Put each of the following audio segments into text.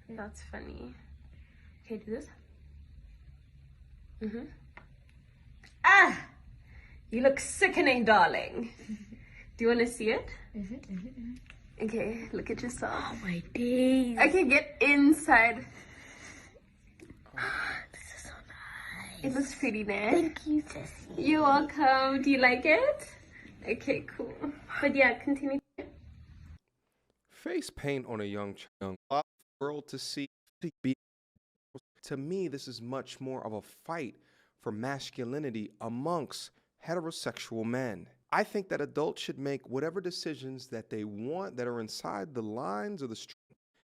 That's funny. Okay, do this. Ah! You look sickening, darling. Do you want to see it? Okay, look at yourself. Oh my days. Okay, get inside. This is so nice. It looks pretty, man. Thank you, Jessie. You're welcome. Do you like it? Okay, cool. But yeah, continue. Face paint on a young world to see. To me, this is much more of a fight for masculinity amongst heterosexual men. I think that adults should make whatever decisions that they want that are inside the lines of the street.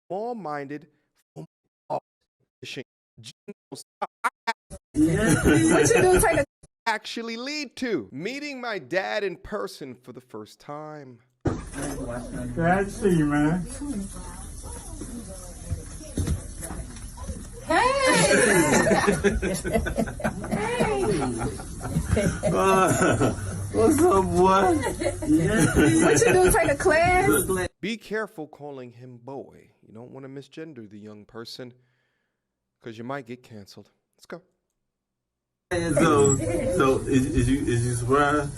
Small-minded, actually lead to meeting my dad in person for the first time. Glad to see you, man. What's up, boy? What you do? Take a class? Be careful calling him boy. You don't want to misgender the young person because you might get canceled. Let's go. So is you surprised?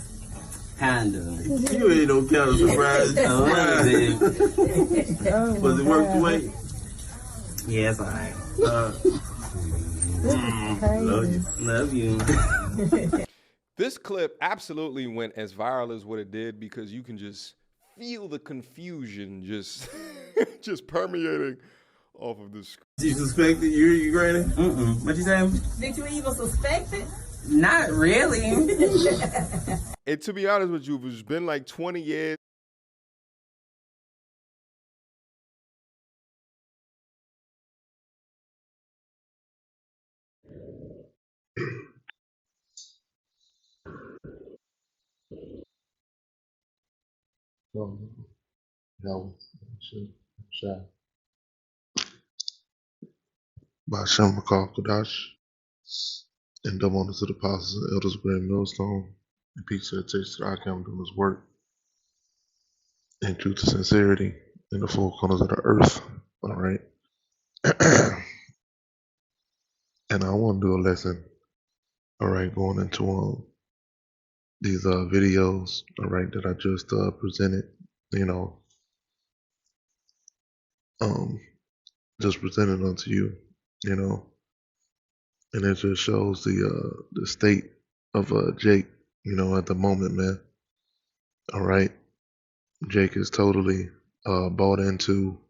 Kinda. You ain't no kind of surprise. Was it worth the wait? Yeah, it's alright. Love you. This clip absolutely went as viral as what it did because you can just feel the confusion just just permeating off of this. You suspected you granny? What you say? Did you even suspect it? Not really. And to be honest with you, it's been like 20 years. Ba'Shem Rakal Kadash, and double honor to the apostles and elders of Grand Millstone, and peace to the text that I come doing this work, and truth to sincerity in the four corners of the earth. All right. And I want to do a lesson, all right, going into these videos, all right, that I just presented, just presented unto you, and it just shows the state of Jake, at the moment, man. All right, Jake is totally bought into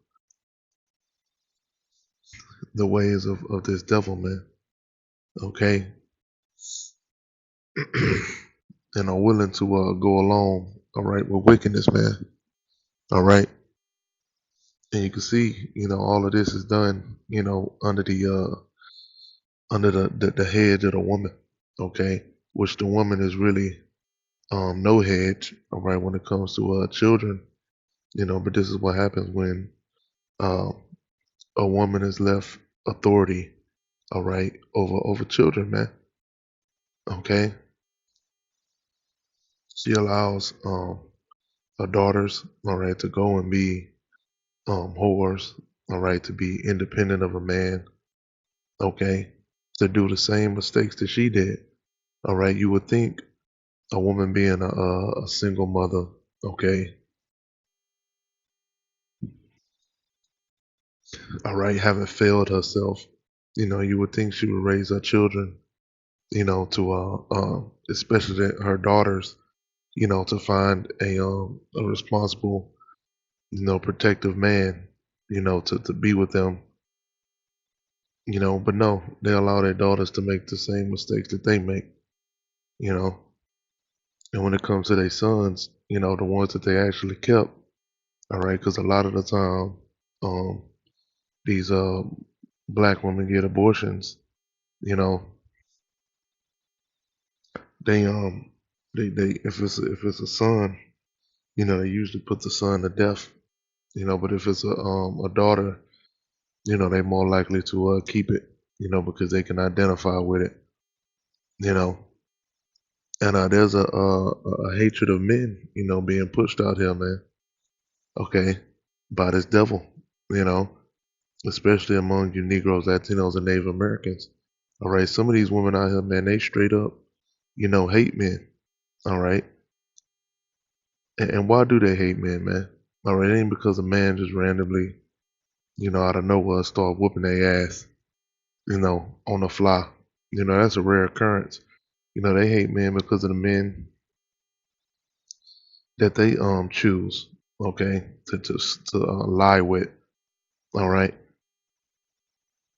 the ways of this devil, man. Okay, and are willing to go along, all right, with wickedness, man. All right, and you can see, all of this is done, under the hedge of the woman, okay, which the woman is really no hedge, all right, when it comes to children, but this is what happens when a woman is left authority, all right, over children, man. Okay, she allows her daughters, all right, to go and be whores, all right, to be independent of a man, okay, to do the same mistakes that she did. All right, you would think a woman being a single mother, okay, all right, having failed herself, you would think she would raise her children, to especially her daughters, to find a responsible, protective man, to be with them, but no, they allow their daughters to make the same mistakes that they make, and when it comes to their sons, the ones that they actually kept, all right, because a lot of the time, these black women get abortions, they if it's a son, they usually put the son to death, but if it's a daughter, they more likely to keep it, because they can identify with it, and there's a hatred of men, being pushed out here, man, okay, by this devil, especially among you Negroes, Latinos, and Native Americans. All right, some of these women out here, man, they straight up, hate men. All right, and why do they hate men, man? All right, it ain't because a man just randomly, out of nowhere start whooping their ass, on the fly. That's a rare occurrence. They hate men because of the men that they choose, okay, to lie with. All right,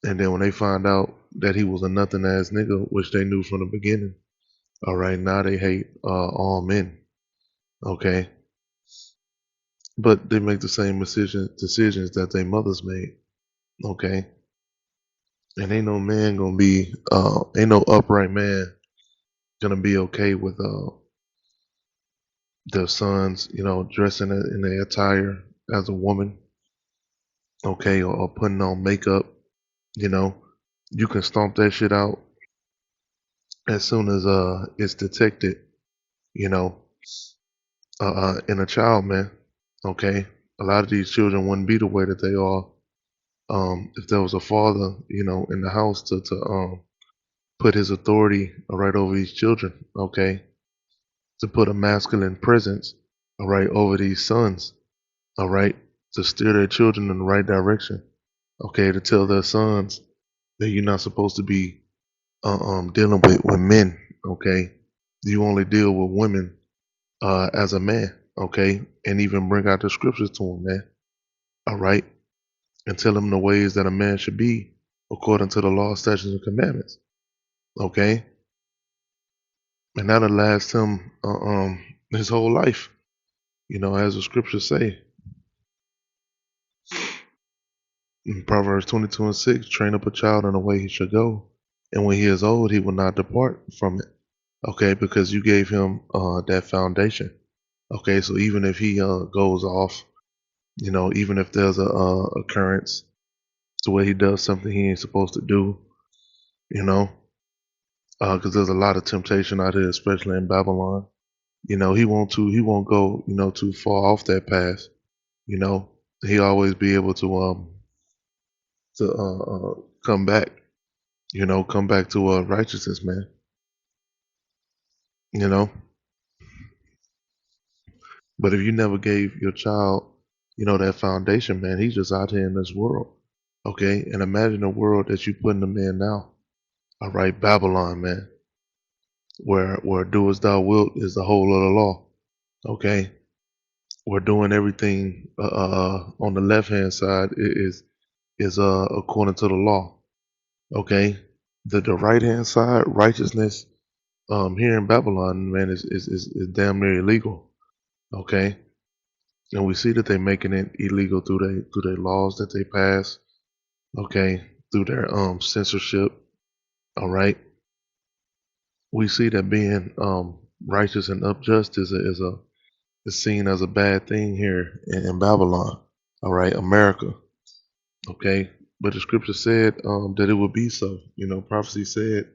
and then when they find out that he was a nothing ass nigga, which they knew from the beginning, all right, now they hate all men, okay, but they make the same decisions that their mothers made, okay, and ain't no man gonna be, ain't no upright man gonna be okay with their sons, dressing in their attire as a woman, okay, or putting on makeup. You can stomp that shit out as soon as it's detected, you know, in a child, man. Okay, a lot of these children wouldn't be the way that they are if there was a father, in the house to put his authority right over these children. Okay, to put a masculine presence, all right, over these sons, all right, to steer their children in the right direction. Okay, to tell their sons that you're not supposed to be dealing with men. Okay, you only deal with women as a man. Okay, and even bring out the scriptures to them, man. All right, and tell them the ways that a man should be according to the law, statutes, and commandments. Okay, and that'll last him his whole life. As the scriptures say in Proverbs 22:6, train up a child in the way he should go, and when he is old, he will not depart from it. Okay, because you gave him that foundation. Okay, so even if he goes off, even if there's a occurrence to where he does something he ain't supposed to do, because there's a lot of temptation out here, especially in Babylon. He won't go, too far off that path. He always be able to come back, come back to righteousness, man. But if you never gave your child, that foundation, man, he's just out here in this world. Okay, and imagine the world that you putting them in now. All right, Babylon, man, where do as thou wilt is the whole of the law. Okay, where doing everything on the left hand side is according to the law. Okay, the right hand side, righteousness, here in Babylon, man, is damn near illegal. Okay, and we see that they're making it illegal through their laws that they pass. Okay, through their censorship. All right, we see that being righteous and upjust is seen as a bad thing here in Babylon. All right, America. Okay, but the scripture said that it would be so. Prophecy said,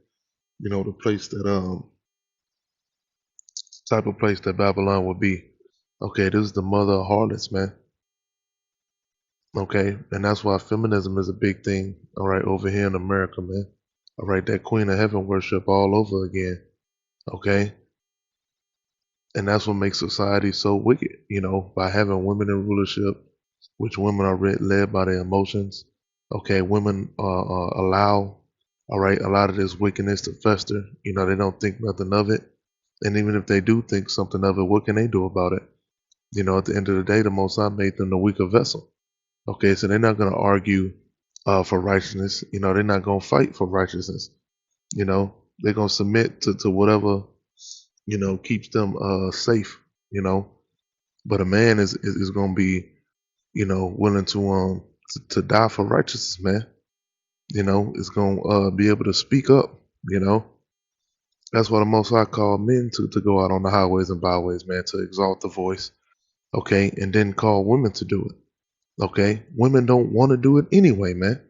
the place that type of place that Babylon would be. Okay, this is the mother of harlots, man. Okay, and that's why feminism is a big thing. All right, over here in America, man. All right, that Queen of Heaven worship all over again. Okay, and that's what makes society so wicked. By having women in rulership, which women are led by their emotions. Okay, women allow, all right, a lot of this wickedness to fester. They don't think nothing of it, and even if they do think something of it, what can they do about it? At the end of the day, the Most High made them the weaker vessel. Okay, so they're not going to argue for righteousness. They're not going to fight for righteousness. They're going to submit to whatever, keeps them safe. But a man is going to be, willing to die for righteousness, man. Is going to be able to speak up. That's why the Most High called men to go out on the highways and byways, man, to exalt the voice. Okay, and then call women to do it. Okay, women don't want to do it anyway, man.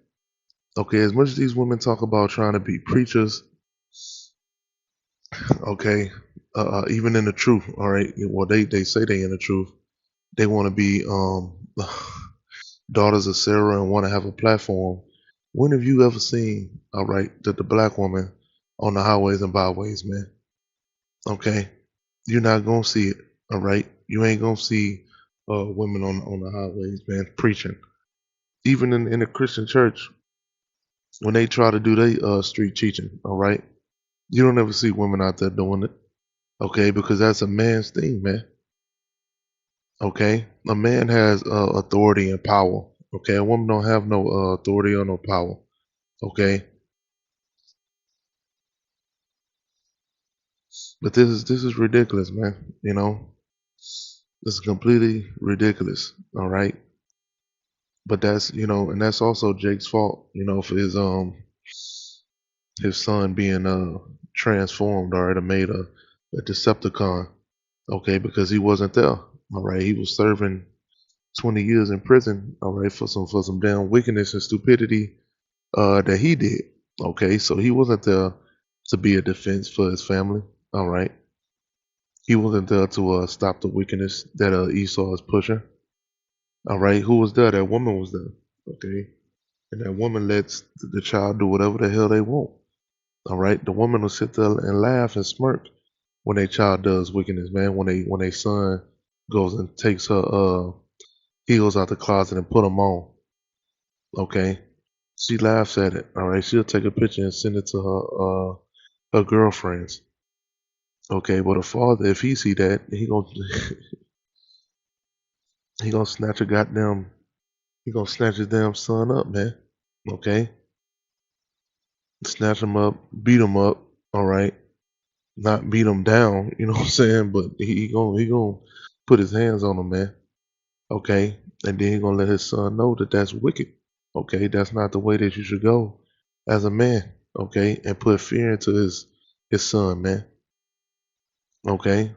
Okay, as much as these women talk about trying to be preachers, okay, even in the truth, all right, well, they say they in the truth, they want to be daughters of Sarah and want to have a platform. When have you ever seen, all right, the black woman on the highways and byways, man? Okay, you're not gonna see it, all right. You ain't gonna see women on the highways, man, preaching. Even in the Christian church, when they try to do their street teaching, all right, you don't ever see women out there doing it, okay, because that's a man's thing, man. Okay, a man has authority and power. Okay, a woman don't have no authority or no power. Okay, but this is ridiculous, man. You know, this is completely ridiculous. All right, but that's and that's also Jake's fault. For his son being transformed, all right, or made a Decepticon. Okay, because he wasn't there. All right, he was serving 20 years in prison. All right, for some damn wickedness and stupidity that he did. Okay, so he wasn't there to be a defense for his family. All right, he wasn't there to stop the wickedness that Esau is pushing. All right, who was there? That woman was there. Okay, and that woman lets the child do whatever the hell they want. All right, the woman will sit there and laugh and smirk when their child does wickedness, man. When their son goes and takes her heels out the closet and put them on. Okay, she laughs at it. All right, she'll take a picture and send it to her girlfriends. Okay, but a father, if he see that, he gonna he gonna snatch his damn son up, man. Okay, snatch him up, beat him up. All right, not beat him down. You know what I'm saying? But he gonna put his hands on him, man. Okay, and then he gonna let his son know that that's wicked. Okay, that's not the way that you should go as a man. Okay, and put fear into his son, man. Okay,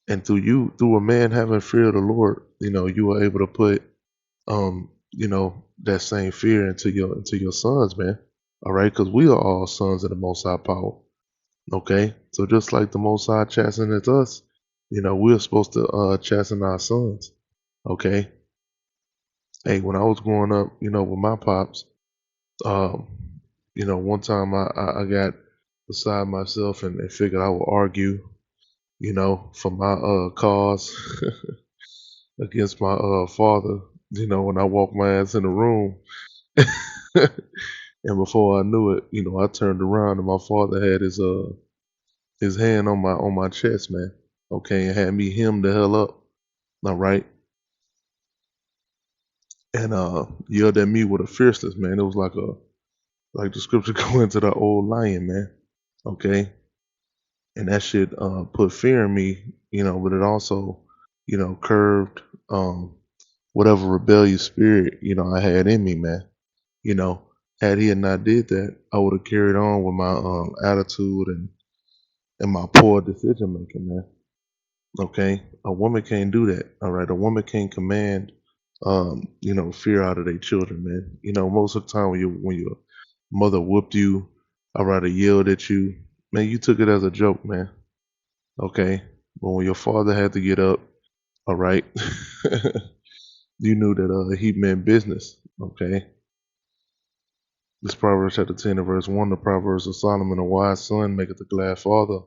and through a man having fear of the Lord, you are able to put that same fear into your sons, man. All right, because we are all sons of the Most High power. Okay, so just like the Most High chastens us, we're supposed to chasten our sons. Okay. Hey, when I was growing up, with my pops, one time I got beside myself and figured I would argue, for my cause against my father, when I walked my ass in the room. And before I knew it, I turned around and my father had his hand on my chest, man. Okay, and had me hemmed the hell up. All right. And yelled at me with a fierceness, man. It was like the scripture go into the old lion, man. Okay. And that shit put fear in me, but it also, curbed whatever rebellious spirit, I had in me, man. Had he had not did that, I would have carried on with my attitude and my poor decision making, man. Okay. A woman can't do that. All right. A woman can't command fear out of their children, man. Most of the time when your mother whooped you, all right, or yelled at you, man, you took it as a joke, man. Okay. But when your father had to get up, all right, you knew that he meant business. Okay. This Proverbs chapter 10 and verse 1, the Proverbs of Solomon, a wise son maketh a glad father,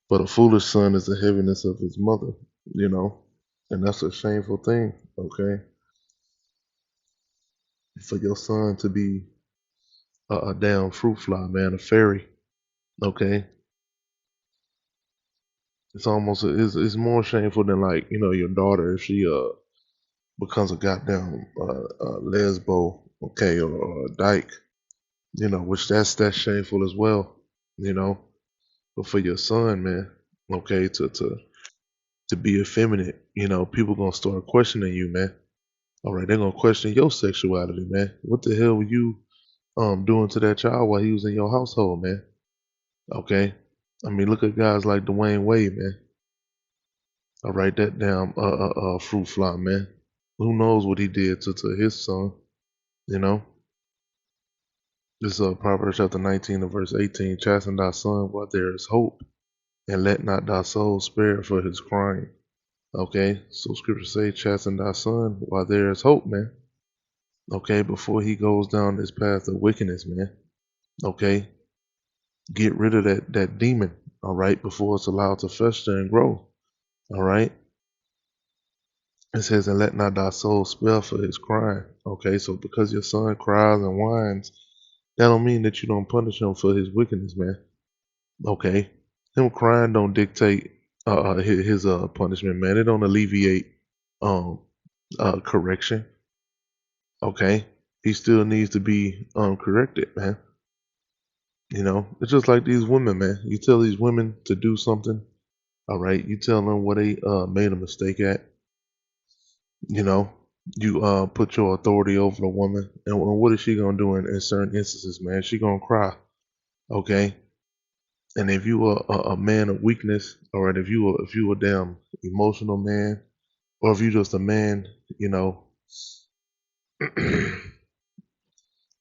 but a foolish son is the heaviness of his mother, and that's a shameful thing, okay? For your son to be a damn fruit fly, man, a fairy, okay? It's more shameful than your daughter if she becomes a goddamn lesbo, okay, or a dyke, which that's shameful as well, But for your son, man, okay, to be effeminate, people gonna start questioning you, man. All right, they're gonna question your sexuality, man. What the hell were you doing to that child while he was in your household, man? Okay, I mean, look at guys like Dwayne Wade, man. All right, that damn fruit fly, man. Who knows what he did to his son? This Proverbs chapter 19 and verse 18. Chasten thy son while there is hope, and let not thy soul spare for his crying. Okay, so scripture say, chasten thy son while there is hope, man. okay, before he goes down this path of wickedness, man. Okay, get rid of that demon, all right, before it's allowed to fester and grow, all right. It says, and let not thy soul spare for his crying. Okay, so because your son cries and whines, that don't mean that you don't punish him for his wickedness, man. Okay, him crying don't dictate his punishment, man. It don't alleviate um correction. Okay, he still needs to be corrected, man. You know, it's just like these women, man. You tell these women to do something, all right. You tell them where they made a mistake at. You know, you put your authority over the woman, and what is she gonna do in certain instances, man? She gonna cry, okay. And if you are a man of weakness, all right, if you a damn emotional man, or if you just a man, you know,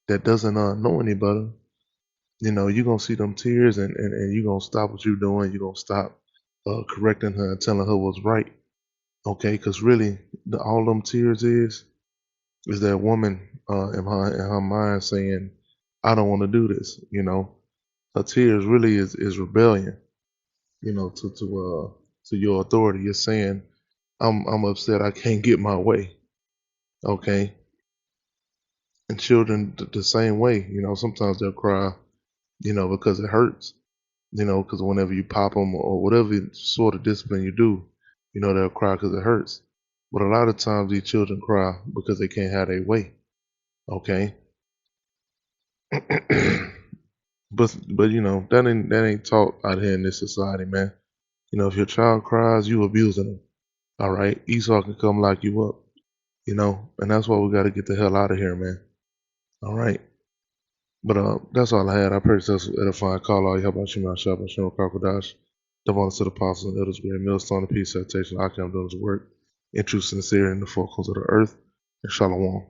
that doesn't know any better, you know, you're gonna see them tears, and you're gonna stop what you're doing. You're gonna stop correcting her and telling her what's right, okay? Because really, all them tears is that woman in her mind saying, "I don't want to do this." You know, her tears really is rebellion. You know, to your authority. You're saying, I'm upset. I can't get my way. Okay. And children the same way. You know, sometimes they'll cry. You know, because it hurts. You know, because whenever you pop them or whatever sort of discipline you do, you know, they'll cry because it hurts. But a lot of times these children cry because they can't have their way. Okay. but you know, that ain't taught out here in this society, man. You know, if your child cries, you abusing them. All right. Esau can come lock you up. You know, and that's why we gotta get the hell out of here, man. All right. But that's all I had. I pray this edifying call all you. How about you, my shop, Shem Crocodiles? The bonus to the apostles and elders, great millstone, the peace, citation, I can doing his work. In true sincerity in the four corners of the earth. And shalom.